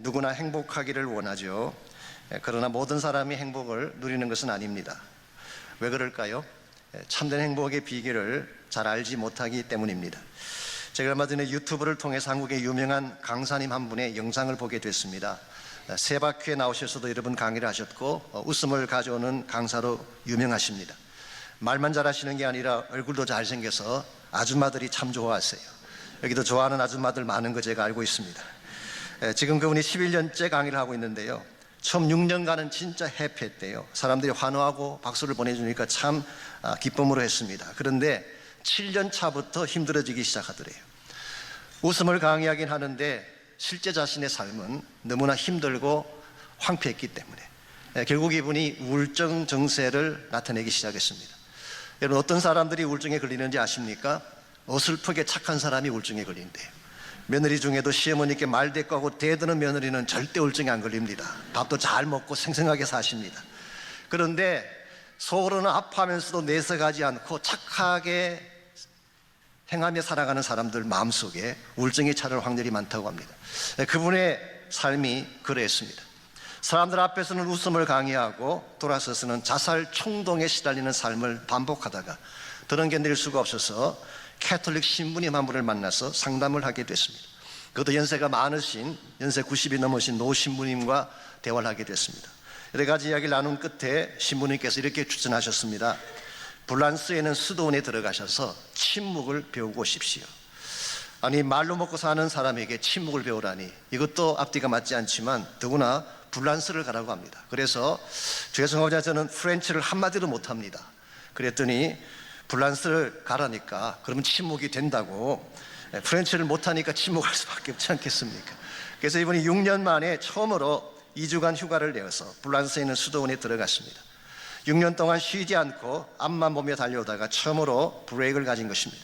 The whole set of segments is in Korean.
누구나 행복하기를 원하죠. 그러나 모든 사람이 행복을 누리는 것은 아닙니다. 왜 그럴까요? 참된 행복의 비결을 잘 알지 못하기 때문입니다. 제가 얼마 전에 유튜브를 통해서 한국의 유명한 강사님 한 분의 영상을 보게 됐습니다. 세 바퀴에 나오셔서도 여러 번 강의를 하셨고 웃음을 가져오는 강사로 유명하십니다. 말만 잘하시는 게 아니라 얼굴도 잘생겨서 아줌마들이 참 좋아하세요. 여기도 좋아하는 아줌마들 많은 거 제가 알고 있습니다. 지금 그분이 11년째 강의를 하고 있는데요, 처음 6년간은 진짜 해피했대요. 사람들이 환호하고 박수를 보내주니까 참 기쁨으로 했습니다. 그런데 7년 차부터 힘들어지기 시작하더래요. 웃음을 강의하긴 하는데 실제 자신의 삶은 너무나 힘들고 황폐했기 때문에 결국 이분이 우울증 증세를 나타내기 시작했습니다. 여러분, 어떤 사람들이 우울증에 걸리는지 아십니까? 어설프게 착한 사람이 우울증에 걸린대요. 며느리 중에도 시어머니께 말대꾸하고 대드는 며느리는 절대 우울증에 안 걸립니다. 밥도 잘 먹고 생생하게 사십니다. 그런데 속으로는 아파하면서도 내색하지 않고 착하게 행하며 살아가는 사람들 마음속에 우울증이 찾아올 확률이 많다고 합니다. 그분의 삶이 그랬습니다. 사람들 앞에서는 웃음을 강요하고 돌아서서는 자살衝動에 시달리는 삶을 반복하다가 더는 견딜 수가 없어서 캐톨릭 신부님 한 분을 만나서 상담을 하게 됐습니다. 그것도 연세가 많으신, 연세 90이 넘으신 노 신부님과 대화를 하게 됐습니다. 여러 가지 이야기를 나눈 끝에 신부님께서 이렇게 추천하셨습니다. 불란스에는 수도원에 들어가셔서 침묵을 배우고 오십시오. 아니, 말로 먹고 사는 사람에게 침묵을 배우라니, 이것도 앞뒤가 맞지 않지만 더구나 불란스를 가라고 합니다. 그래서 죄송합니다, 저는 프렌치를 한마디도 못합니다. 그랬더니 불란스를 가라니까 그러면 침묵이 된다고, 프렌치를 못하니까 침묵할 수밖에 없지 않겠습니까? 그래서 이분이 6년 만에 처음으로 2주간 휴가를 내어서 불란스에 있는 수도원에 들어갔습니다. 6년 동안 쉬지 않고 앞만 보며 달려오다가 처음으로 브레이크를 가진 것입니다.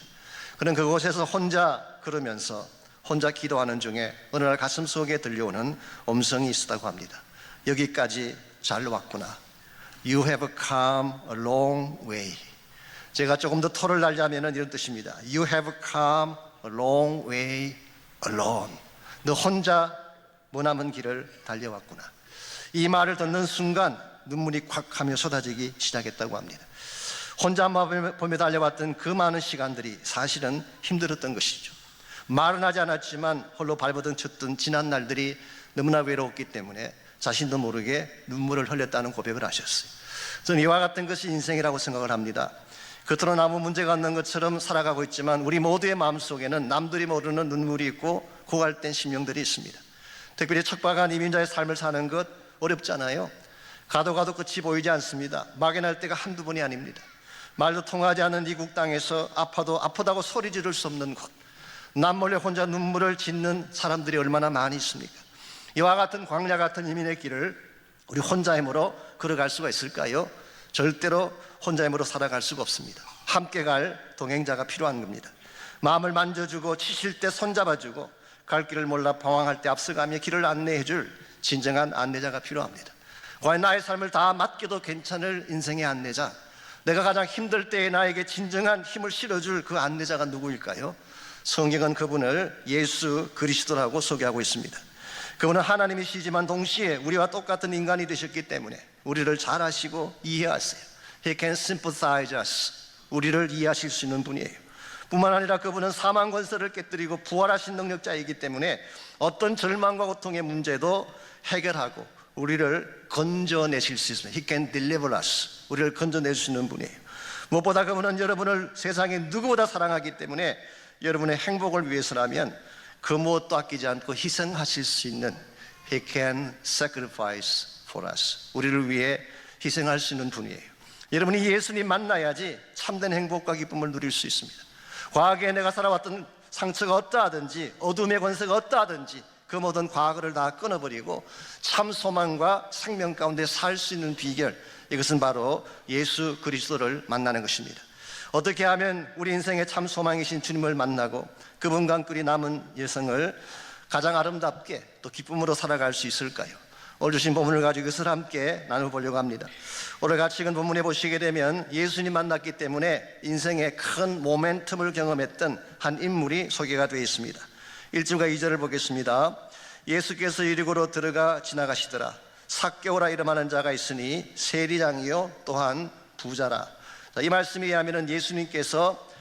그는 그곳에서 혼자 걸으면서 혼자 기도하는 중에 어느 날 가슴 속에 들려오는 음성이 있었다고 합니다. 여기까지 잘 왔구나. You have come a long way. 제가 조금 더 토를 날자면 이런 뜻입니다. You have come a long way alone. 너 혼자 머나먼 길을 달려왔구나. 이 말을 듣는 순간 눈물이 콱 하며 쏟아지기 시작했다고 합니다. 혼자만 보며 달려왔던 그 많은 시간들이 사실은 힘들었던 것이죠. 말은 하지 않았지만 홀로 발버둥 쳤던 지난 날들이 너무나 외로웠기 때문에 자신도 모르게 눈물을 흘렸다는 고백을 하셨어요. 저는 이와 같은 것이 인생이라고 생각을 합니다. 겉으로는 아무 문제가 없는 것처럼 살아가고 있지만 우리 모두의 마음속에는 남들이 모르는 눈물이 있고 고갈된 심령들이 있습니다. 특별히 척박한 이민자의 삶을 사는 것 어렵잖아요. 가도 끝이 보이지 않습니다. 막연할 때가 한두 번이 아닙니다. 말도 통하지 않는 이국 땅에서 아프다고 소리 지를 수 없는 곳, 남몰래 혼자 눈물을 짓는 사람들이 얼마나 많이 있습니까? 이와 같은 광야 같은 이민의 길을 우리 혼자 힘으로 걸어갈 수가 있을까요? 절대로 혼자 힘으로 살아갈 수가 없습니다. 함께 갈 동행자가 필요한 겁니다. 마음을 만져주고 치실 때 손잡아주고 갈 길을 몰라 방황할 때 앞서가며 길을 안내해줄 진정한 안내자가 필요합니다. 과연 나의 삶을 다 맡겨도 괜찮을 인생의 안내자, 내가 가장 힘들 때에 나에게 진정한 힘을 실어줄 그 안내자가 누구일까요? 성경은 그분을 예수 그리스도라고 소개하고 있습니다. 그분은 하나님이시지만 동시에 우리와 똑같은 인간이 되셨기 때문에 우리를 잘 아시고 이해하세요. He can sympathize us. 우리를 이해하실 수 있는 분이에요. 뿐만 아니라 그분은 사망 권세를 깨뜨리고 부활하신 능력자이기 때문에 어떤 절망과 고통의 문제도 해결하고 우리를 건져내실 수 있습니다. He can deliver us. 우리를 건져낼 수 있는 분이에요. 무엇보다 그분은 여러분을 세상에 누구보다 사랑하기 때문에 여러분의 행복을 위해서라면 그 무엇도 아끼지 않고 희생하실 수 있는 He can sacrifice for us. 우리를 위해 희생할 수 있는 분이에요. 여러분이 예수님 만나야지 참된 행복과 기쁨을 누릴 수 있습니다. 과거에 내가 살아왔던 상처가 어떠하든지 어둠의 권세가 어떠하든지 그 모든 과거를 다 끊어버리고 참 소망과 생명 가운데 살 수 있는 비결, 이것은 바로 예수 그리스도를 만나는 것입니다. 어떻게 하면 우리 인생의 참 소망이신 주님을 만나고 그분과 함께 남은 여성을 가장 아름답게 또 기쁨으로 살아갈 수 있을까요? 오늘 주신 본문을 가지고 이것을 함께 나눠보려고 합니다. 오늘 같이 읽은 본문에 보시게 되면 예수님 만났기 때문에 인생의 큰 모멘텀을 경험했던 한 인물이 소개가 되어 있습니다. 1절과 2절을 보겠습니다. 예수께서 여리고로 들어가 지나가시더라. 삭개오라 이름하는 자가 있으니 세리장이요 또한 부자라. 자, 이 말씀에 의하면 예수님께서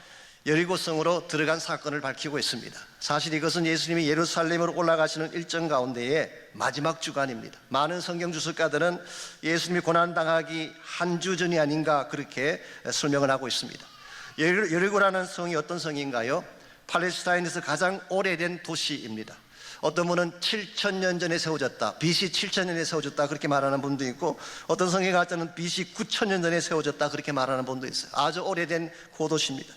여리고성으로 들어간 사건을 밝히고 있습니다. 사실 이것은 예수님이 예루살렘으로 올라가시는 일정 가운데의 마지막 주간입니다. 많은 성경 주석가들은 예수님이 고난당하기 한 주 전이 아닌가 그렇게 설명을 하고 있습니다. 여리고라는 성이 어떤 성인가요? 팔레스타인에서 가장 오래된 도시입니다. 어떤 분은 7,000년 전에 세워졌다, BC 7,000년에 세워졌다 그렇게 말하는 분도 있고, 어떤 성에 가서는 BC 9,000년 전에 세워졌다 그렇게 말하는 분도 있어요. 아주 오래된 고도시입니다.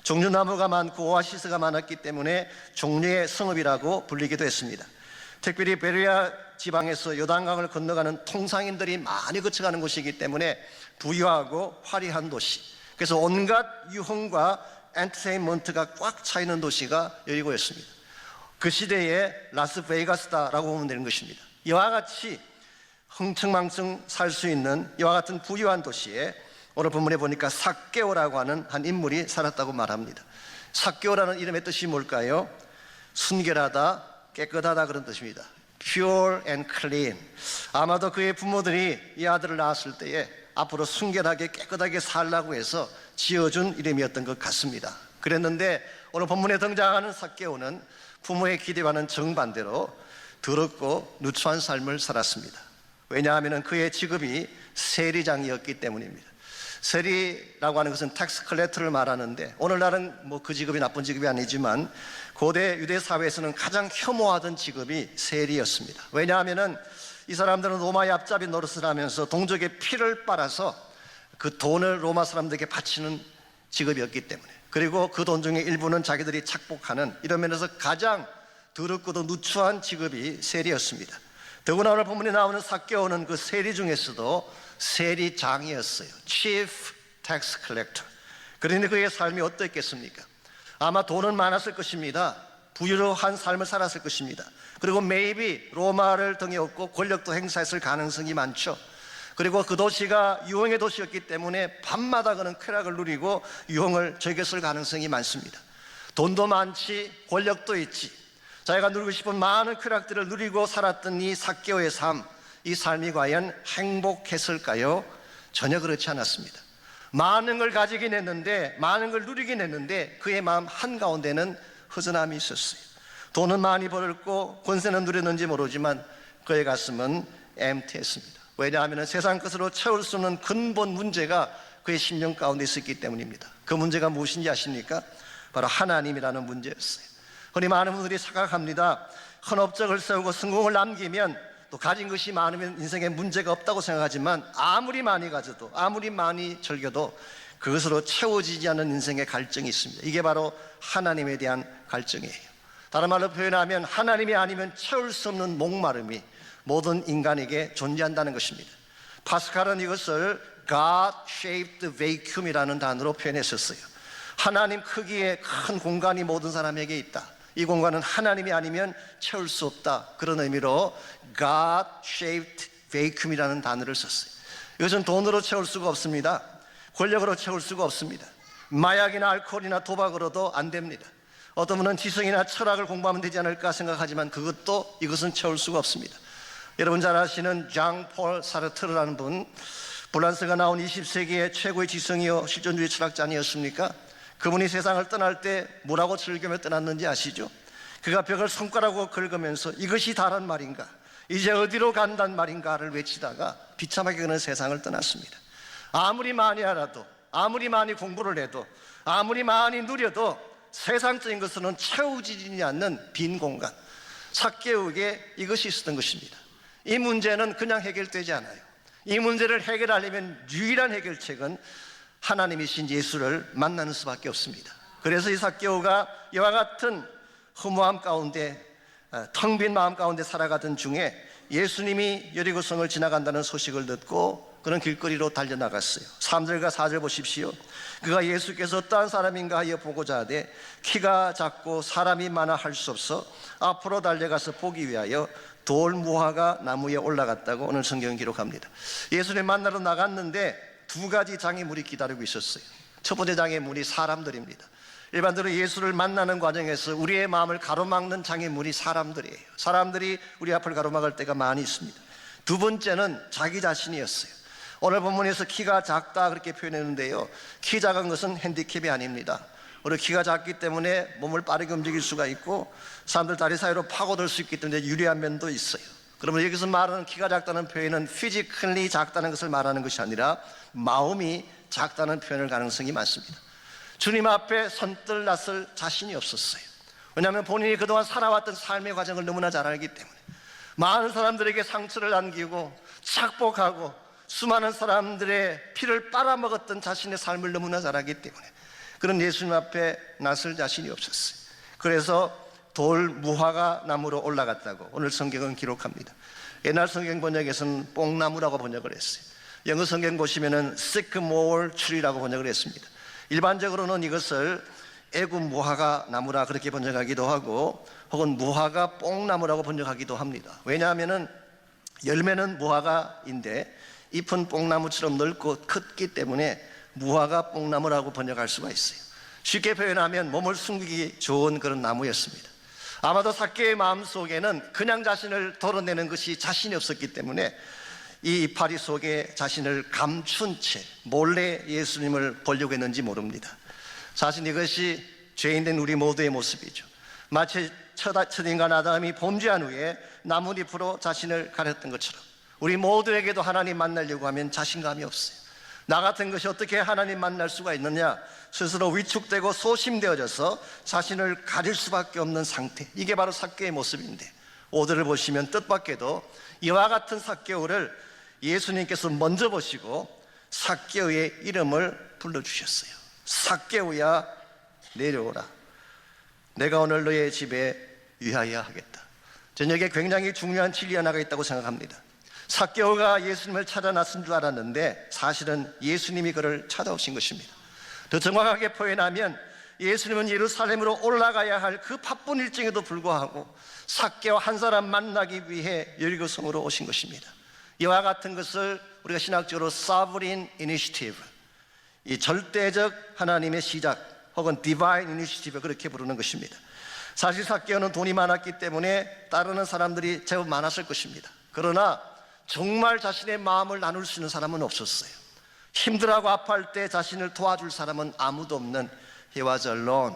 종려나무가 많고 오아시스가 많았기 때문에 종려의 성읍이라고 불리기도 했습니다. 특별히 베르야 지방에서 요단강을 건너가는 통상인들이 많이 거쳐가는 곳이기 때문에 부유하고 화려한 도시, 그래서 온갖 유흥과 엔터테인먼트가 꽉 차 있는 도시가 여리고였습니다. 그 시대에 라스베이거스다라고 보면 되는 것입니다. 이와 같이 흥청망청 살 수 있는 이와 같은 부유한 도시에 오늘 본문에 보니까 삭개오라고 하는 한 인물이 살았다고 말합니다. 삭개오라는 이름의 뜻이 뭘까요? 순결하다, 깨끗하다 그런 뜻입니다. Pure and clean. 아마도 그의 부모들이 이 아들을 낳았을 때에 앞으로 순결하게 깨끗하게 살라고 해서 지어준 이름이었던 것 같습니다. 그랬는데 오늘 본문에 등장하는 삭개오는 부모의 기대와는 정반대로 더럽고 누추한 삶을 살았습니다. 왜냐하면 그의 직업이 세리장이었기 때문입니다. 세리라고 하는 것은 텍스 컬렉터를 말하는데, 오늘날은 뭐 그 직업이 나쁜 직업이 아니지만 고대 유대 사회에서는 가장 혐오하던 직업이 세리였습니다. 왜냐하면 이 사람들은 로마의 앞잡이 노릇을 하면서 동족의 피를 빨아서 그 돈을 로마 사람들에게 바치는 직업이었기 때문에, 그리고 그 돈 중에 일부는 자기들이 착복하는, 이런 면에서 가장 더럽고도 누추한 직업이 세리였습니다. 더구나 오늘 본문에 나오는 삭개오는 그 세리 중에서도 세리장이었어요. Chief Tax Collector. 그런데 그의 삶이 어땠겠습니까? 아마 돈은 많았을 것입니다. 부유한 삶을 살았을 것입니다. 그리고 maybe 로마를 등에 업고 권력도 행사했을 가능성이 많죠. 그리고 그 도시가 유흥의 도시였기 때문에 밤마다 그는 쾌락을 누리고 유흥을 즐겼을 가능성이 많습니다. 돈도 많지, 권력도 있지, 자기가 누리고 싶은 많은 쾌락들을 누리고 살았던 이 삭개오의 삶, 이 삶이 과연 행복했을까요? 전혀 그렇지 않았습니다. 많은 걸 가지긴 했는데, 많은 걸 누리긴 했는데 그의 마음 한가운데는 허전함이 있었어요. 돈은 많이 벌었고 권세는 누렸는지 모르지만 그의 가슴은 empty했습니다. 왜냐하면 세상 것으로 채울 수 없는 근본 문제가 그의 심령 가운데 있었기 때문입니다. 그 문제가 무엇인지 아십니까? 바로 하나님이라는 문제였어요. 흔히 많은 분들이 착각합니다. 큰 업적을 세우고 성공을 남기면, 또 가진 것이 많으면 인생에 문제가 없다고 생각하지만, 아무리 많이 가져도, 아무리 많이 즐겨도 그것으로 채워지지 않는 인생의 갈증이 있습니다. 이게 바로 하나님에 대한 갈증이에요. 다른 말로 표현하면 하나님이 아니면 채울 수 없는 목마름이 모든 인간에게 존재한다는 것입니다. 파스칼은 이것을 God-shaped vacuum이라는 단어로 표현했었어요. 하나님 크기의 큰 공간이 모든 사람에게 있다. 이 공간은 하나님이 아니면 채울 수 없다. 그런 의미로 God-shaped vacuum이라는 단어를 썼어요. 이것은 돈으로 채울 수가 없습니다. 권력으로 채울 수가 없습니다. 마약이나 알코올이나 도박으로도 안 됩니다. 어떤 분은 지성이나 철학을 공부하면 되지 않을까 생각하지만 이것은 채울 수가 없습니다. 여러분 잘 아시는 장 폴 사르트르라는 분, 불란스가 나온 20세기의 최고의 지성이요 실존주의 철학자 아니었습니까? 그분이 세상을 떠날 때 뭐라고 즐기며 떠났는지 아시죠? 그가 벽을 손가락으로 긁으면서 이것이 다란 말인가, 이제 어디로 간단 말인가를 외치다가 비참하게 그는 세상을 떠났습니다. 아무리 많이 알아도, 아무리 많이 공부를 해도, 아무리 많이 누려도 세상적인 것으로는 채워지지 않는 빈 공간, 삭개오에게 이것이 있었던 것입니다. 이 문제는 그냥 해결되지 않아요. 이 문제를 해결하려면 유일한 해결책은 하나님이신 예수를 만나는 수밖에 없습니다. 그래서 이 삭개오가 이와 같은 허무함 가운데, 텅 빈 마음 가운데 살아가던 중에 예수님이 여리고성을 지나간다는 소식을 듣고 그는 길거리로 달려나갔어요. 3절과 4절 보십시오. 그가 예수께서 어떠한 사람인가 하여 보고자 하되 키가 작고 사람이 많아 할 수 없어 앞으로 달려가서 보기 위하여 돌무화과 나무에 올라갔다고 오늘 성경은 기록합니다. 예수님 만나러 나갔는데 두 가지 장애물이 기다리고 있었어요. 첫 번째 장애물이 사람들입니다. 일반적으로 예수를 만나는 과정에서 우리의 마음을 가로막는 장애물이 사람들이에요. 사람들이 우리 앞을 가로막을 때가 많이 있습니다. 두 번째는 자기 자신이었어요. 오늘 본문에서 키가 작다 그렇게 표현했는데요, 키 작은 것은 핸디캡이 아닙니다. 우리 키가 작기 때문에 몸을 빠르게 움직일 수가 있고 사람들 다리 사이로 파고들 수 있기 때문에 유리한 면도 있어요. 그러면 여기서 말하는 키가 작다는 표현은 피지컬리 작다는 것을 말하는 것이 아니라 마음이 작다는 표현을 가능성이 많습니다. 주님 앞에 선뜰났을 자신이 없었어요. 왜냐하면 본인이 그동안 살아왔던 삶의 과정을 너무나 잘 알기 때문에, 많은 사람들에게 상처를 안기고 착복하고 수많은 사람들의 피를 빨아먹었던 자신의 삶을 너무나 잘 알기 때문에 그런 예수님 앞에 나설 자신이 없었어요. 그래서 돌 무화과 나무로 올라갔다고 오늘 성경은 기록합니다. 옛날 성경 번역에서는 뽕나무라고 번역을 했어요. 영어 성경 보시면은 sycamore tree라고 번역을 했습니다. 일반적으로는 이것을 애굽 무화과 나무라 그렇게 번역하기도 하고 혹은 무화과 뽕나무라고 번역하기도 합니다. 왜냐하면은 열매는 무화과인데 잎은 뽕나무처럼 넓고 컸기 때문에 무화과 뽕나무라고 번역할 수가 있어요. 쉽게 표현하면 몸을 숨기기 좋은 그런 나무였습니다. 아마도 삭개의 마음속에는 그냥 자신을 덜어내는 것이 자신이 없었기 때문에 이 이파리 속에 자신을 감춘 채 몰래 예수님을 보려고 했는지 모릅니다. 사실 이것이 죄인된 우리 모두의 모습이죠. 마치 첫인간 아담이 범죄한 후에 나뭇잎으로 자신을 가렸던 것처럼 우리 모두에게도 하나님 만나려고 하면 자신감이 없어요. 나 같은 것이 어떻게 하나님 만날 수가 있느냐, 스스로 위축되고 소심되어져서 자신을 가릴 수밖에 없는 상태, 이게 바로 삭개의 모습인데, 오늘을 보시면 뜻밖에도 이와 같은 삭개오를 예수님께서 먼저 보시고 삭개오의 이름을 불러주셨어요. 삭개오야 내려오라, 내가 오늘 너의 집에 위하여 하겠다. 저녁에 굉장히 중요한 진리 하나가 있다고 생각합니다. 삭개오가 예수님을 찾아 나선 줄 알았는데 사실은 예수님이 그를 찾아오신 것입니다. 더 정확하게 표현하면 예수님은 예루살렘으로 올라가야 할 그 바쁜 일정에도 불구하고 삭개오 한 사람 만나기 위해 여리고성으로 오신 것입니다. 이와 같은 것을 우리가 신학적으로 sovereign initiative, 이 절대적 하나님의 시작 혹은 divine initiative 그렇게 부르는 것입니다. 사실 삭개오는 돈이 많았기 때문에 따르는 사람들이 제법 많았을 것입니다. 그러나 정말 자신의 마음을 나눌 수 있는 사람은 없었어요. 힘들어하고 아파할 때 자신을 도와줄 사람은 아무도 없는 He was alone.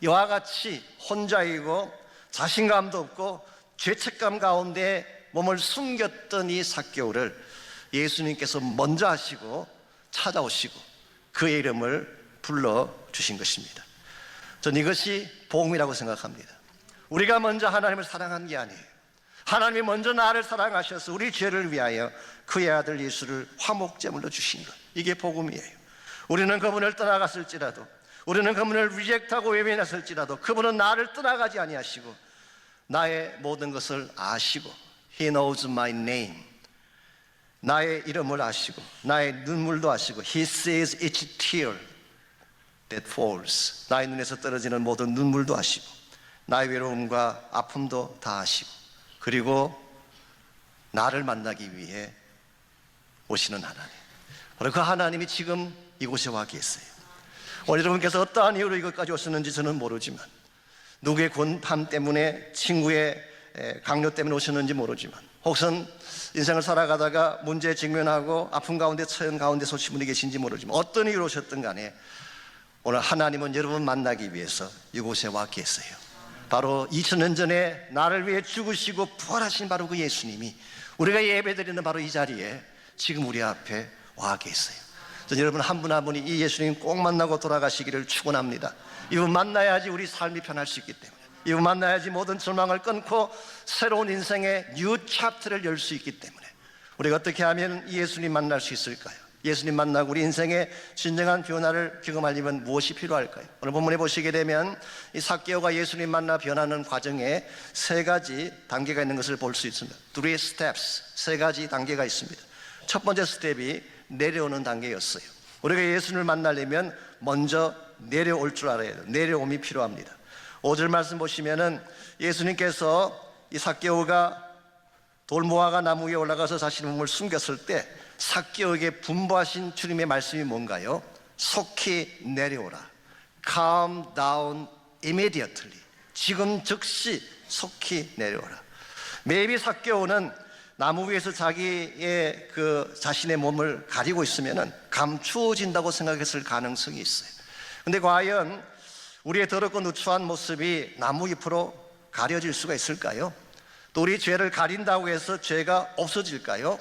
이와 같이 혼자이고 자신감도 없고 죄책감 가운데 몸을 숨겼던 이 삭개오를 예수님께서 먼저 하시고 찾아오시고 그의 이름을 불러주신 것입니다. 전 이것이 복음이라고 생각합니다. 우리가 먼저 하나님을 사랑한 게 아니에요. 하나님이 먼저 나를 사랑하셔서 우리 죄를 위하여 그의 아들 예수를 화목제물로 주신 것, 이게 복음이에요. 우리는 그분을 떠나갔을지라도, 우리는 그분을 리젝트하고 외면했을지라도 그분은 나를 떠나가지 아니하시고 나의 모든 것을 아시고 He knows my name, 나의 이름을 아시고 나의 눈물도 아시고 He sees each tear that falls, 나의 눈에서 떨어지는 모든 눈물도 아시고 나의 외로움과 아픔도 다 아시고 그리고 나를 만나기 위해 오시는 하나님, 바로 그 하나님이 지금 이곳에 와 계세요. 오늘 여러분께서 어떠한 이유로 이것까지 오셨는지 저는 모르지만, 누구의 곤함 때문에, 친구의 강요 때문에 오셨는지 모르지만, 혹은 인생을 살아가다가 문제에 직면하고 아픔 가운데 처한 가운데 오신 분이 계신지 모르지만, 어떤 이유로 오셨든 간에 오늘 하나님은 여러분 만나기 위해서 이곳에 와 계세요. 바로 2000년 전에 나를 위해 죽으시고 부활하신 바로 그 예수님이 우리가 예배드리는 바로 이 자리에 지금 우리 앞에 와 계세요. 저는 여러분 한 분 한 분이 이 예수님 꼭 만나고 돌아가시기를 축원합니다. 이분 만나야지 우리 삶이 편할 수 있기 때문에, 이분 만나야지 모든 절망을 끊고 새로운 인생의 뉴 챕터를 열 수 있기 때문에 우리가 어떻게 하면 이 예수님 만날 수 있을까요? 예수님 만나고 우리 인생의 진정한 변화를 경험하려면 무엇이 필요할까요? 오늘 본문에 보시게 되면 이 삭개오가 예수님 만나 변하는 과정에 세 가지 단계가 있는 것을 볼 수 있습니다. 3 steps, 세 가지 단계가 있습니다. 첫 번째 스텝이 내려오는 단계였어요. 우리가 예수님을 만나려면 먼저 내려올 줄 알아야 돼요. 내려옴이 필요합니다. 5절 말씀 보시면은 예수님께서 이 삭개오가 돌무화과 나무 위에 올라가서 자신의 몸을 숨겼을 때 삭개오에게 분부하신 주님의 말씀이 뭔가요? 속히 내려오라, Calm down immediately. 지금 즉시 속히 내려오라. 매비 삭개오는 나무 위에서 자기의 자신의 몸을 가리고 있으면은 감추어진다고 생각했을 가능성이 있어요. 근데 과연 우리의 더럽고 누추한 모습이 나무 잎으로 가려질 수가 있을까요? 또 우리 죄를 가린다고 해서 죄가 없어질까요?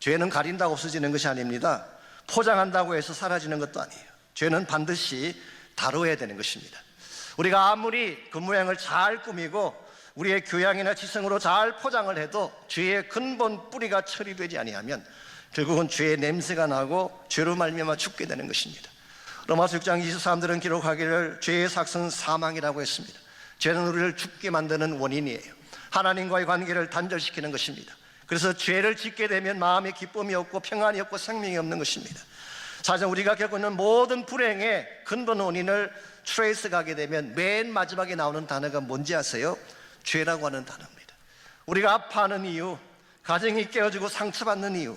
죄는 가린다고 없어지는 것이 아닙니다. 포장한다고 해서 사라지는 것도 아니에요. 죄는 반드시 다뤄야 되는 것입니다. 우리가 아무리 그 모양을 잘 꾸미고 우리의 교양이나 지성으로 잘 포장을 해도 죄의 근본 뿌리가 처리되지 아니하면 결국은 죄의 냄새가 나고 죄로 말미암아 죽게 되는 것입니다. 로마서 6장 23절은 기록하기를 죄의 삭은 사망이라고 했습니다. 죄는 우리를 죽게 만드는 원인이에요. 하나님과의 관계를 단절시키는 것입니다. 그래서 죄를 짓게 되면 마음에 기쁨이 없고 평안이 없고 생명이 없는 것입니다. 사실 우리가 겪는 모든 불행의 근본 원인을 트레이스 가게 되면 맨 마지막에 나오는 단어가 뭔지 아세요? 죄라고 하는 단어입니다. 우리가 아파하는 이유, 가정이 깨어지고 상처받는 이유,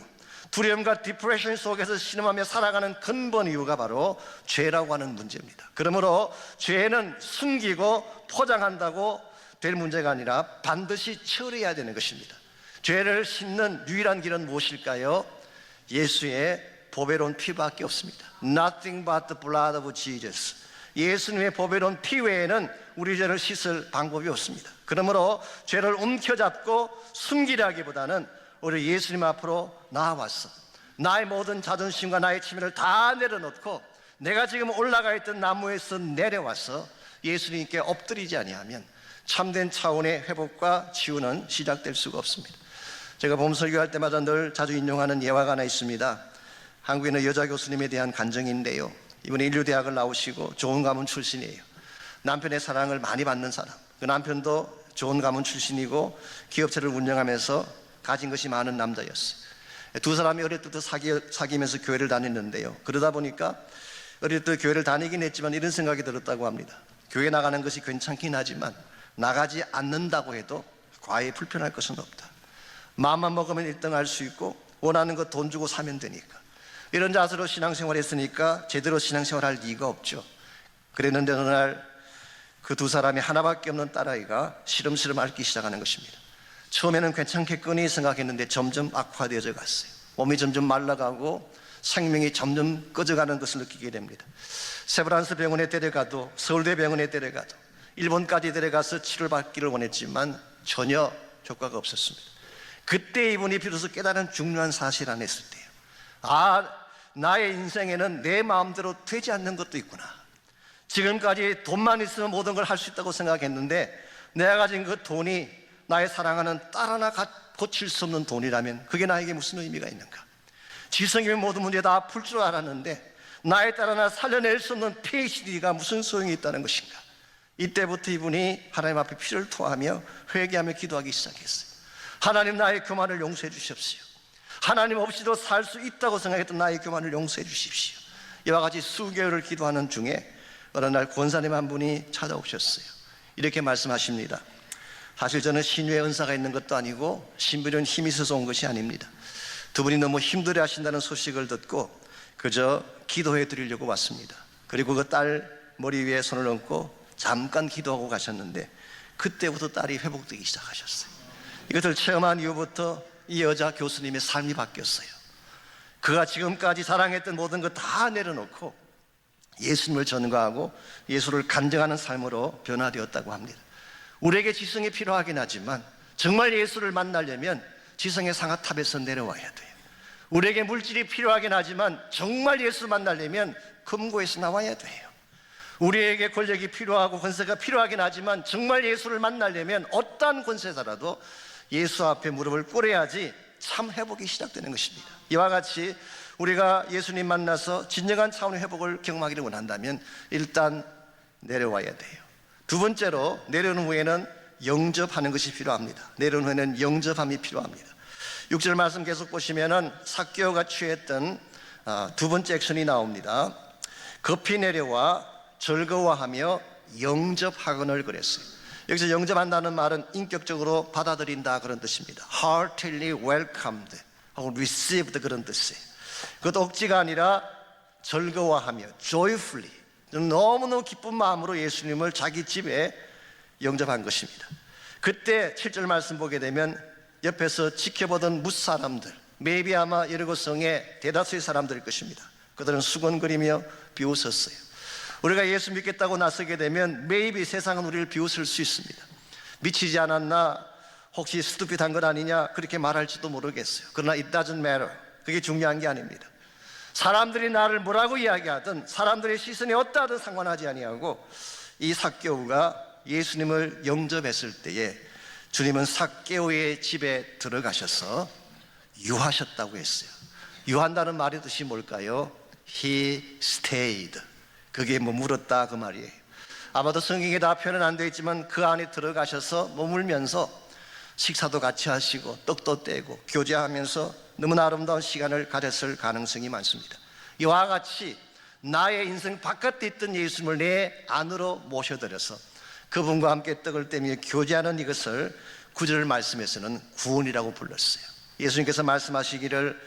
두려움과 디프레션 속에서 신음하며 살아가는 근본 이유가 바로 죄라고 하는 문제입니다. 그러므로 죄는 숨기고 포장한다고 될 문제가 아니라 반드시 처리해야 되는 것입니다. 죄를 씻는 유일한 길은 무엇일까요? 예수의 보배로운 피밖에 없습니다. Nothing but the blood of Jesus. 예수님의 보배로운 피 외에는 우리 죄를 씻을 방법이 없습니다. 그러므로 죄를 움켜잡고 숨기라기보다는 우리 예수님 앞으로 나와서 나의 모든 자존심과 나의 치매를 다 내려놓고 내가 지금 올라가 있던 나무에서 내려와서 예수님께 엎드리지 아니하면 참된 차원의 회복과 치유는 시작될 수가 없습니다. 제가 범설교할 때마다 늘 자주 인용하는 예화가 하나 있습니다. 한국에 있는 여자 교수님에 대한 간증인데요. 이분이 인류대학을 나오시고 좋은 가문 출신이에요. 남편의 사랑을 많이 받는 사람. 그 남편도 좋은 가문 출신이고 기업체를 운영하면서 가진 것이 많은 남자였어요. 두 사람이 어릴 때부터 사귀면서 교회를 다녔는데요. 그러다 보니까 어릴 때 교회를 다니긴 했지만 이런 생각이 들었다고 합니다. 교회 나가는 것이 괜찮긴 하지만 나가지 않는다고 해도 과히 불편할 것은 없다. 마음만 먹으면 1등 할 수 있고 원하는 것 돈 주고 사면 되니까. 이런 자세로 신앙생활 했으니까 제대로 신앙생활 할 리가 없죠. 그랬는데 어느 날 그 두 사람이 하나밖에 없는 딸아이가 시름시름 앓기 시작하는 것입니다. 처음에는 괜찮겠거니 생각했는데 점점 악화되어져 갔어요. 몸이 점점 말라가고 생명이 점점 꺼져가는 것을 느끼게 됩니다. 세브란스 병원에 데려가도 서울대 병원에 데려가도 일본까지 데려가서 치료를 받기를 원했지만 전혀 효과가 없었습니다. 그때 이분이 비로소 깨달은 중요한 사실 안에 있을 때요. 나의 인생에는 내 마음대로 되지 않는 것도 있구나. 지금까지 돈만 있으면 모든 걸 할 수 있다고 생각했는데 내가 가진 그 돈이 나의 사랑하는 딸 하나 고칠 수 없는 돈이라면 그게 나에게 무슨 의미가 있는가? 지성의 모든 문제 다 풀 줄 알았는데 나의 딸 하나 살려낼 수 없는 PhD가 무슨 소용이 있다는 것인가? 이때부터 이분이 하나님 앞에 피를 토하며 회개하며 기도하기 시작했어요. 하나님, 나의 교만을 용서해 주십시오. 하나님 없이도 살 수 있다고 생각했던 나의 교만을 용서해 주십시오. 이와 같이 수개월을 기도하는 중에 어느 날 권사님 한 분이 찾아오셨어요. 이렇게 말씀하십니다. 사실 저는 신유의 은사가 있는 것도 아니고 신비로운 힘이 있어서 온 것이 아닙니다. 두 분이 너무 힘들어 하신다는 소식을 듣고 그저 기도해 드리려고 왔습니다. 그리고 그 딸 머리 위에 손을 얹고 잠깐 기도하고 가셨는데 그때부터 딸이 회복되기 시작하셨어요. 이것을 체험한 이후부터 이 여자 교수님의 삶이 바뀌었어요. 그가 지금까지 사랑했던 모든 것 다 내려놓고 예수님을 전가하고 예수를 간증하는 삶으로 변화되었다고 합니다. 우리에게 지성이 필요하긴 하지만 정말 예수를 만나려면 지성의 상아탑에서 내려와야 돼요. 우리에게 물질이 필요하긴 하지만 정말 예수를 만나려면 금고에서 나와야 돼요. 우리에게 권력이 필요하고 권세가 필요하긴 하지만 정말 예수를 만나려면 어떠한 권세자라도 예수 앞에 무릎을 꿇어야지 참 회복이 시작되는 것입니다. 이와 같이 우리가 예수님 만나서 진정한 차원의 회복을 경험하기를 원한다면 일단 내려와야 돼요. 두 번째로 내려오는 후에는 영접하는 것이 필요합니다. 내려오는 후에는 영접함이 필요합니다. 6절 말씀 계속 보시면은 삭개오가 취했던 두 번째 액션이 나옵니다. 급히 내려와 즐거워하며 영접하거늘 그랬어요. 여기서 영접한다는 말은 인격적으로 받아들인다 그런 뜻입니다. Heartily welcomed 하고 received 그런 뜻이에요. 그것도 억지가 아니라 즐거워하며 joyfully 저는 너무너무 기쁜 마음으로 예수님을 자기 집에 영접한 것입니다. 그때 7절 말씀 보게 되면 옆에서 지켜보던 뭇사람들, maybe 아마 여리고성의 대다수의 사람들일 것입니다. 그들은 수건거리며 비웃었어요. 우리가 예수 믿겠다고 나서게 되면 maybe 세상은 우리를 비웃을 수 있습니다. 미치지 않았나, 혹시 스투핏한 건 아니냐, 그렇게 말할지도 모르겠어요. 그러나 it doesn't matter. 그게 중요한 게 아닙니다. 사람들이 나를 뭐라고 이야기하든, 사람들의 시선이 어떠하든 상관하지 아니하고, 이 삭개오가 예수님을 영접했을 때에 주님은 삭개오의 집에 들어가셔서 유하셨다고 했어요. 유한다는 말의 뜻이 뭘까요? He stayed. 그게 머물었다 그 말이에요. 아마도 성경에 다 표현은 안 되어 있지만 그 안에 들어가셔서 머물면서 식사도 같이 하시고 떡도 떼고 교제하면서 너무나 아름다운 시간을 가졌을 가능성이 많습니다. 이와 같이 나의 인생 바깥에 있던 예수님을 내 안으로 모셔들여서 그분과 함께 떡을 떼며 교제하는 이것을 9절 말씀에서는 구원이라고 불렀어요. 예수님께서 말씀하시기를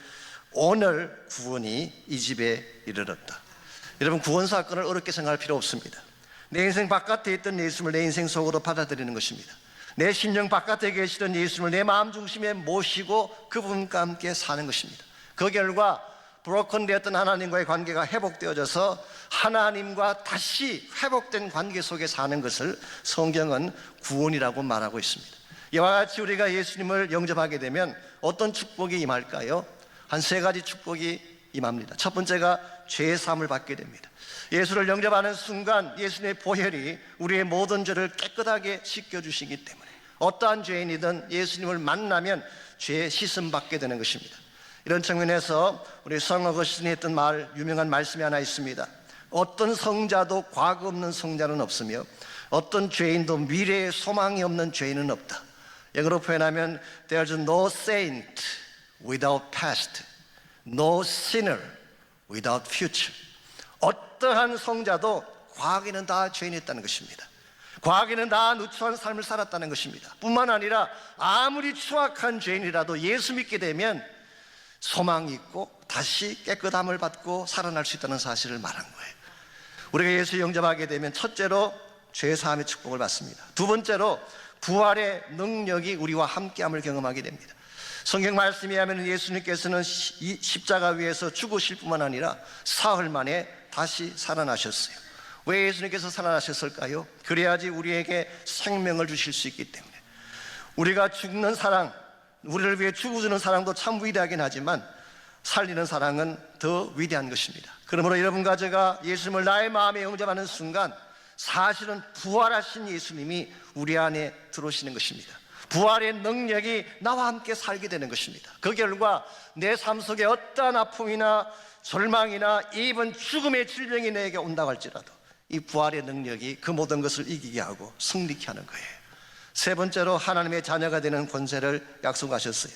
오늘 구원이 이 집에 이르렀다. 여러분, 구원 사건을 어렵게 생각할 필요 없습니다. 내 인생 바깥에 있던 예수님을 내 인생 속으로 받아들이는 것입니다. 내 심령 바깥에 계시던 예수님을 내 마음 중심에 모시고 그분과 함께 사는 것입니다. 그 결과 브로큰되었던 하나님과의 관계가 회복되어져서 하나님과 다시 회복된 관계 속에 사는 것을 성경은 구원이라고 말하고 있습니다. 이와 같이 우리가 예수님을 영접하게 되면 어떤 축복이 임할까요? 한 3가지 축복이 임합니다. 첫 번째가 죄의 사함을 받게 됩니다. 예수를 영접하는 순간 예수님의 보혈이 우리의 모든 죄를 깨끗하게 씻겨주시기 때문에 어떠한 죄인이든 예수님을 만나면 죄에 씻음 받게 되는 것입니다. 이런 측면에서 우리 성 어거스틴이 했던 유명한 말씀이 하나 있습니다. 어떤 성자도 과거 없는 성자는 없으며 어떤 죄인도 미래에 소망이 없는 죄인은 없다. 영어로 표현하면 There's no saint without past, no sinner without future. 어떠한 성자도 과거에는 다 죄인이었다는 것입니다. 과거에는 다 누추한 삶을 살았다는 것입니다. 뿐만 아니라 아무리 추악한 죄인이라도 예수 믿게 되면 소망이 있고 다시 깨끗함을 받고 살아날 수 있다는 사실을 말한 거예요. 우리가 예수 영접하게 되면 첫째로 죄사함의 축복을 받습니다. 두 번째로 부활의 능력이 우리와 함께함을 경험하게 됩니다. 성경 말씀에 하면 예수님께서는 이 십자가 위에서 죽으실 뿐만 아니라 사흘 만에 다시 살아나셨어요. 왜 예수님께서 살아나셨을까요? 그래야지 우리에게 생명을 주실 수 있기 때문에. 우리가 죽는 사랑, 우리를 위해 죽어주는 사랑도 참 위대하긴 하지만 살리는 사랑은 더 위대한 것입니다. 그러므로 여러분과 제가 예수님을 나의 마음에 영접하는 순간 사실은 부활하신 예수님이 우리 안에 들어오시는 것입니다. 부활의 능력이 나와 함께 살게 되는 것입니다. 그 결과 내 삶 속에 어떠한 아픔이나 절망이나 이번 죽음의 질병이 내게 온다고 할지라도 이 부활의 능력이 그 모든 것을 이기게 하고 승리케 하는 거예요. 세 번째로 하나님의 자녀가 되는 권세를 약속하셨어요.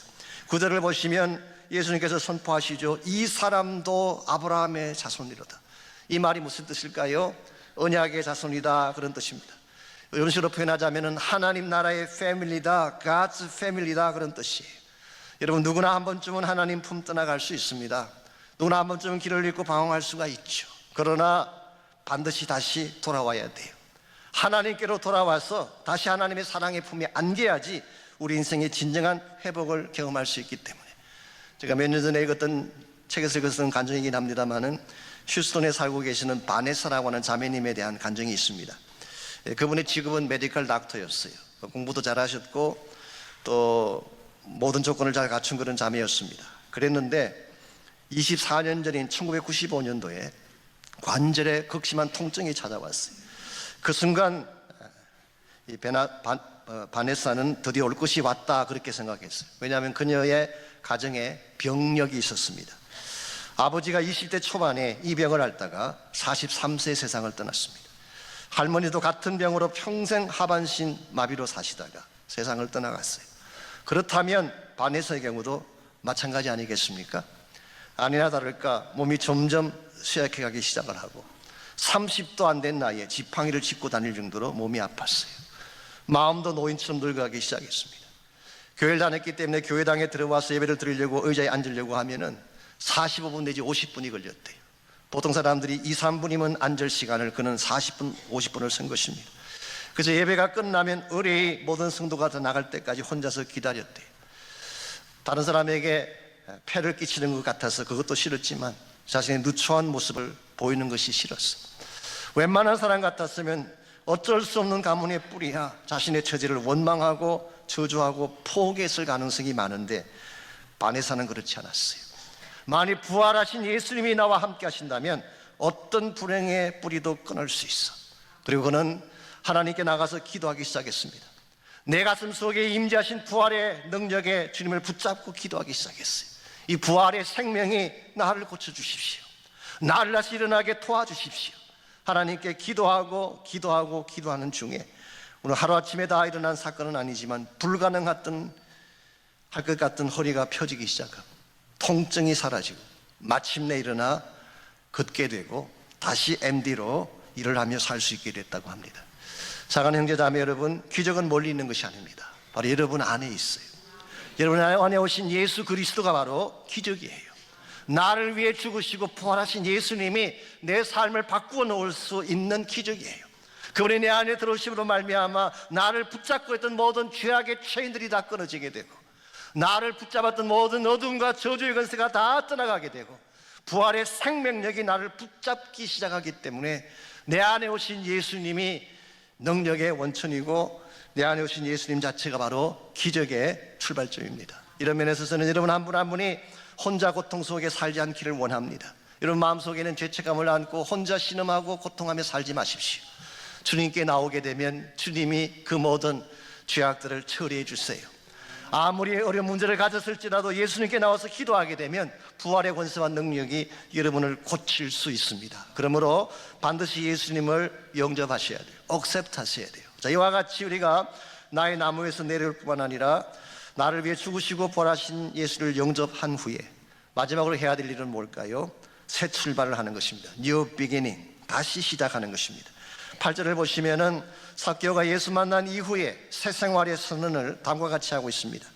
구절을 보시면 예수님께서 선포하시죠. 이 사람도 아브라함의 자손이로다. 이 말이 무슨 뜻일까요? 언약의 자손이다, 그런 뜻입니다. 이런 식으로 표현하자면 하나님 나라의 패밀리다, God's family다, 그런 뜻이에요. 여러분, 누구나 한 번쯤은 하나님 품 떠나갈 수 있습니다. 누구나 한 번쯤은 길을 잃고 방황할 수가 있죠. 그러나 반드시 다시 돌아와야 돼요. 하나님께로 돌아와서 다시 하나님의 사랑의 품에 안겨야지 우리 인생의 진정한 회복을 경험할 수 있기 때문에. 제가 몇 년 전에 읽었던 책에서 읽었던 간증이긴 합니다만은 휴스턴에 살고 계시는 바네사라고 하는 자매님에 대한 간증이 있습니다. 그분의 직업은 메디컬 닥터였어요. 공부도 잘하셨고 또 모든 조건을 잘 갖춘 그런 자매였습니다. 그랬는데 24년 전인 1995년도에 관절에 극심한 통증이 찾아왔어요. 그 순간 이 바네사는 드디어 올 것이 왔다, 그렇게 생각했어요. 왜냐하면 그녀의 가정에 병력이 있었습니다. 아버지가 20대 초반에 이 병을 앓다가 43세에 세상을 떠났습니다. 할머니도 같은 병으로 평생 하반신 마비로 사시다가 세상을 떠나갔어요. 그렇다면 바네사의 경우도 마찬가지 아니겠습니까? 아니나 다를까 몸이 점점 쇠약해가기 시작을 하고 30도 안 된 나이에 지팡이를 짚고 다닐 정도로 몸이 아팠어요. 마음도 노인처럼 늙어가기 시작했습니다. 교회를 다녔기 때문에 교회당에 들어와서 예배를 드리려고 의자에 앉으려고 하면은 45분 내지 50분이 걸렸대요. 보통 사람들이 2, 3분이면 앉을 시간을 그는 40분, 50분을 쓴 것입니다. 그래서 예배가 끝나면 의뢰의 모든 성도가 다 나갈 때까지 혼자서 기다렸대요. 다른 사람에게 폐를 끼치는 것 같아서 그것도 싫었지만 자신의 누추한 모습을 보이는 것이 싫었어. 웬만한 사람 같았으면 어쩔 수 없는 가문의 뿌리야 자신의 처지를 원망하고 저주하고 포기했을 가능성이 많은데 바네사는 그렇지 않았어요. 만일 부활하신 예수님이 나와 함께 하신다면 어떤 불행의 뿌리도 끊을 수 있어. 그리고 그는 하나님께 나가서 기도하기 시작했습니다. 내 가슴 속에 임재하신 부활의 능력에 주님을 붙잡고 기도하기 시작했어요. 이 부활의 생명이 나를 고쳐주십시오. 나를 다시 일어나게 도와주십시오. 하나님께 기도하는 중에 오늘 하루아침에 다 일어난 사건은 아니지만 불가능했던 할 것 같은 허리가 펴지기 시작하고 통증이 사라지고 마침내 일어나 걷게 되고 다시 MD로 일을 하며 살 수 있게 됐다고 합니다. 사랑하는 형제 자매 여러분, 기적은 멀리 있는 것이 아닙니다. 바로 여러분 안에 있어요. 여러분 안에 오신 예수 그리스도가 바로 기적이에요. 나를 위해 죽으시고 부활하신 예수님이 내 삶을 바꾸어 놓을 수 있는 기적이에요. 그분이 내 안에 들어오심으로 말미암아 나를 붙잡고 있던 모든 죄악의 체인들이 다 끊어지게 되고 나를 붙잡았던 모든 어둠과 저주의 권세가 다 떠나가게 되고 부활의 생명력이 나를 붙잡기 시작하기 때문에 내 안에 오신 예수님이 능력의 원천이고 내 안에 오신 예수님 자체가 바로 기적의 출발점입니다. 이런 면에서 저는 여러분 한 분 한 분이 혼자 고통 속에 살지 않기를 원합니다. 여러분 마음속에는 죄책감을 안고 혼자 신음하고 고통하며 살지 마십시오. 주님께 나오게 되면 주님이 그 모든 죄악들을 처리해 주세요. 아무리 어려운 문제를 가졌을지라도 예수님께 나와서 기도하게 되면 부활의 권세와 능력이 여러분을 고칠 수 있습니다. 그러므로 반드시 예수님을 영접하셔야 돼요. 억셉트 하셔야 돼요. 자, 이와 같이 우리가 나의 나무에서 내려올 뿐만 아니라 나를 위해 죽으시고 부활하신 예수를 영접한 후에 마지막으로 해야 될 일은 뭘까요? 새 출발을 하는 것입니다. New beginning, 다시 시작하는 것입니다. 8절을 보시면은 삭개오가 예수 만난 이후에 새 생활의 선언을 다음과 같이 하고 있습니다.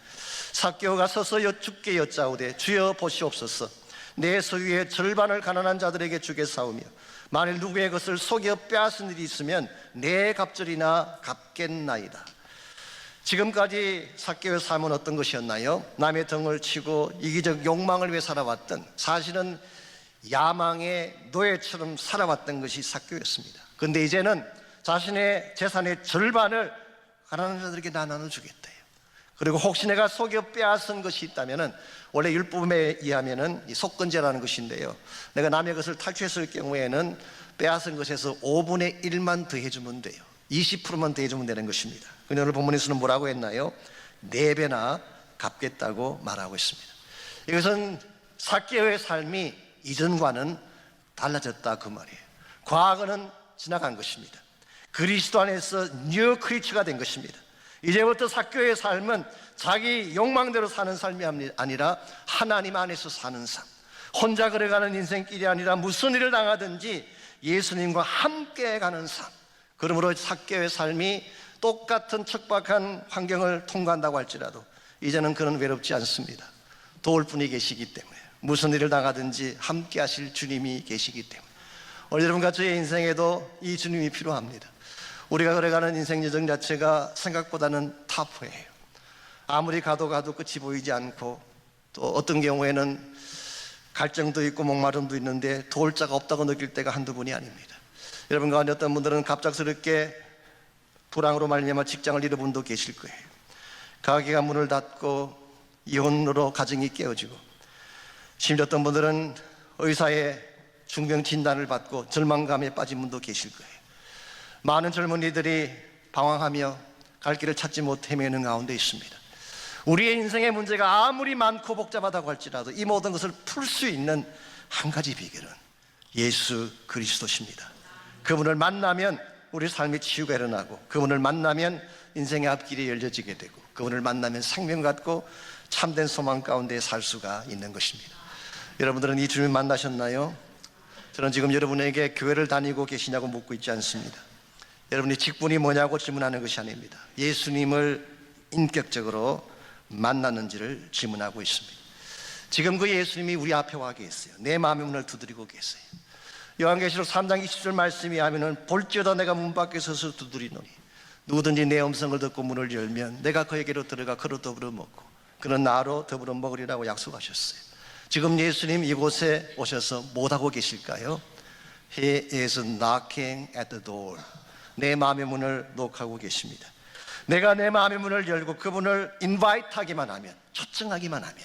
삭개오가 서서 주께 여짜오되 주여 보시옵소서, 내 소유의 절반을 가난한 자들에게 주겠사오며 만일 누구의 것을 속여 빼앗은 일이 있으면 내 갑절이나 갚겠나이다. 지금까지 삭개오의 삶은 어떤 것이었나요? 남의 등을 치고 이기적 욕망을 위해 살아왔던, 사실은 야망의 노예처럼 살아왔던 것이 삭개오였습니다. 그런데 이제는 자신의 재산의 절반을 가난한 자들에게 다 나눠주겠대요. 그리고 혹시 내가 속여 빼앗은 것이 있다면, 원래 율법에 의하면 속건제라는 것인데요, 내가 남의 것을 탈취했을 경우에는 빼앗은 것에서 5분의 1만 더해주면 돼요. 20%만 더해주면 되는 것입니다. 근데 오늘 본문에서는 뭐라고 했나요? 4배나 갚겠다고 말하고 있습니다. 이것은 삭개오의 삶이 이전과는 달라졌다 그 말이에요. 과거는 지나간 것입니다. 그리스도 안에서 뉴 크리처가 된 것입니다. 이제부터 삭개오의 삶은 자기 욕망대로 사는 삶이 아니라 하나님 안에서 사는 삶, 혼자 걸어가는 인생길이 아니라 무슨 일을 당하든지 예수님과 함께 가는 삶. 그러므로 삭개오의 삶이 똑같은 척박한 환경을 통과한다고 할지라도 이제는 그는 외롭지 않습니다. 도울 분이 계시기 때문에, 무슨 일을 당하든지 함께 하실 주님이 계시기 때문에 오늘 여러분과 저의 인생에도 이 주님이 필요합니다. 우리가 걸어가는 인생 여정 자체가 생각보다는 타프해요. 아무리 가도 끝이 보이지 않고, 또 어떤 경우에는 갈증도 있고 목마름도 있는데 도울 자가 없다고 느낄 때가 한두 번이 아닙니다. 여러분 가운데 어떤 분들은 갑작스럽게 불황으로 말미암아 직장을 잃은 분도 계실 거예요. 가게가 문을 닫고 이혼으로 가정이 깨어지고, 심지어 어떤 분들은 의사의 중병 진단을 받고 절망감에 빠진 분도 계실 거예요. 많은 젊은이들이 방황하며 갈 길을 찾지 못해 헤매는 가운데 있습니다. 우리의 인생의 문제가 아무리 많고 복잡하다고 할지라도 이 모든 것을 풀 수 있는 한 가지 비결은 예수 그리스도십니다. 그분을 만나면 우리 삶의 치유가 일어나고, 그분을 만나면 인생의 앞길이 열려지게 되고, 그분을 만나면 생명 갖고 참된 소망 가운데 살 수가 있는 것입니다. 여러분들은 이 주님 만나셨나요? 저는 지금 여러분에게 교회를 다니고 계시냐고 묻고 있지 않습니다. 여러분이 직분이 뭐냐고 질문하는 것이 아닙니다. 예수님을 인격적으로 만났는지를 질문하고 있습니다. 지금 그 예수님이 우리 앞에 와 계세요. 내 마음의 문을 두드리고 계세요. 요한계시록 3장 20절 말씀이 하면은 볼지어다 내가 문 밖에 서서 두드리노니 누구든지 내 음성을 듣고 문을 열면 내가 그에게로 들어가 그로 더불어 먹고 그는 나로 더불어 먹으리라고 약속하셨어요. 지금 예수님 이곳에 오셔서 못하고 계실까요? He is knocking at the door. 내 마음의 문을 녹하고 계십니다. 내가 내 마음의 문을 열고 그분을 인바이트하기만 하면, 초청하기만 하면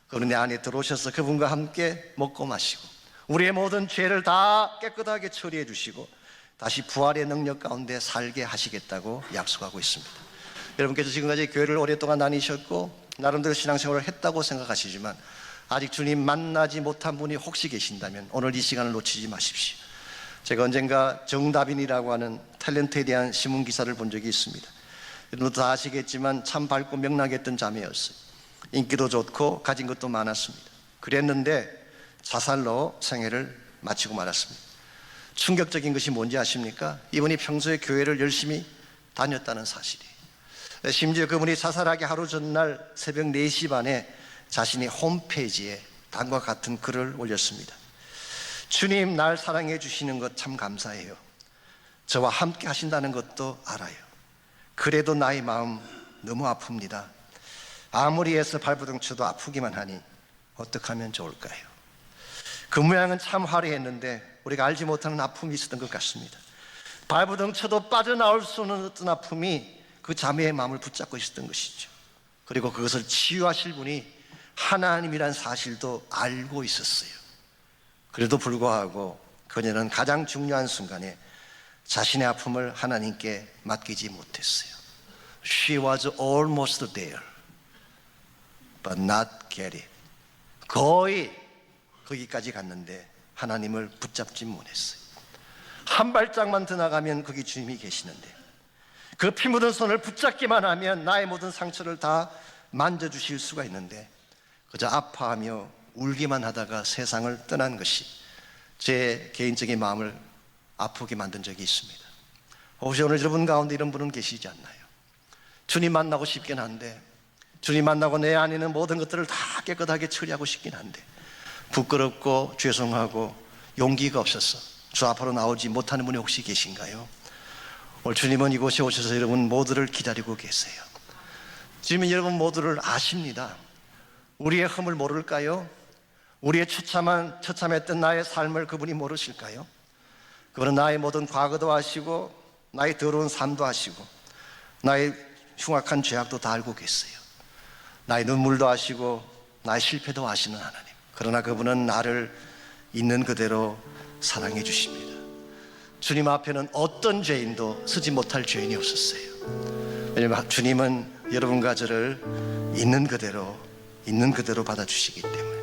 그분 내 안에 들어오셔서 그분과 함께 먹고 마시고 우리의 모든 죄를 다 깨끗하게 처리해 주시고 다시 부활의 능력 가운데 살게 하시겠다고 약속하고 있습니다. 여러분께서 지금까지 교회를 오랫동안 다니셨고 나름대로 신앙생활을 했다고 생각하시지만 아직 주님 만나지 못한 분이 혹시 계신다면 오늘 이 시간을 놓치지 마십시오. 제가 언젠가 정다빈이라고 하는 탤런트에 대한 신문기사를 본 적이 있습니다. 여러분도 다 아시겠지만 참 밝고 명랑했던 자매였어요. 인기도 좋고 가진 것도 많았습니다. 그랬는데 자살로 생애를 마치고 말았습니다. 충격적인 것이 뭔지 아십니까? 이분이 평소에 교회를 열심히 다녔다는 사실이에요. 심지어 그분이 자살하기 하루 전날 새벽 4시 반에 자신의 홈페이지에 다음과 같은 글을 올렸습니다. 주님, 날 사랑해 주시는 것 참 감사해요. 저와 함께 하신다는 것도 알아요. 그래도 나의 마음 너무 아픕니다. 아무리 애써 발버둥 쳐도 아프기만 하니 어떻게 하면 좋을까요? 그 모양은 참 화려했는데 우리가 알지 못하는 아픔이 있었던 것 같습니다. 발버둥 쳐도 빠져나올 수 없는 어떤 아픔이 그 자매의 마음을 붙잡고 있었던 것이죠. 그리고 그것을 치유하실 분이 하나님이란 사실도 알고 있었어요. 그래도 불구하고 그녀는 가장 중요한 순간에 자신의 아픔을 하나님께 맡기지 못했어요. She was almost there, but not get it. 거의 거기까지 갔는데 하나님을 붙잡지 못했어요. 한 발짝만 더 나가면 거기 주님이 계시는데 그 피 묻은 손을 붙잡기만 하면 나의 모든 상처를 다 만져주실 수가 있는데 그저 아파하며 울기만 하다가 세상을 떠난 것이 제 개인적인 마음을 아프게 만든 적이 있습니다. 혹시 오늘 여러분 가운데 이런 분은 계시지 않나요? 주님 만나고 싶긴 한데 주님 만나고 내 안에 있는 모든 것들을 다 깨끗하게 처리하고 싶긴 한데 부끄럽고 죄송하고 용기가 없어서 주 앞으로 나오지 못하는 분이 혹시 계신가요? 오늘 주님은 이곳에 오셔서 여러분 모두를 기다리고 계세요. 주님은 여러분 모두를 아십니다. 우리의 흠을 모를까요? 우리의 처참했던 나의 삶을 그분이 모르실까요? 그분은 나의 모든 과거도 아시고 나의 더러운 삶도 아시고 나의 흉악한 죄악도 다 알고 계세요. 나의 눈물도 아시고 나의 실패도 아시는 하나님. 그러나 그분은 나를 있는 그대로 사랑해 주십니다. 주님 앞에는 어떤 죄인도 쓰지 못할 죄인이 없었어요. 왜냐하면 주님은 여러분과 저를 있는 그대로 받아주시기 때문에.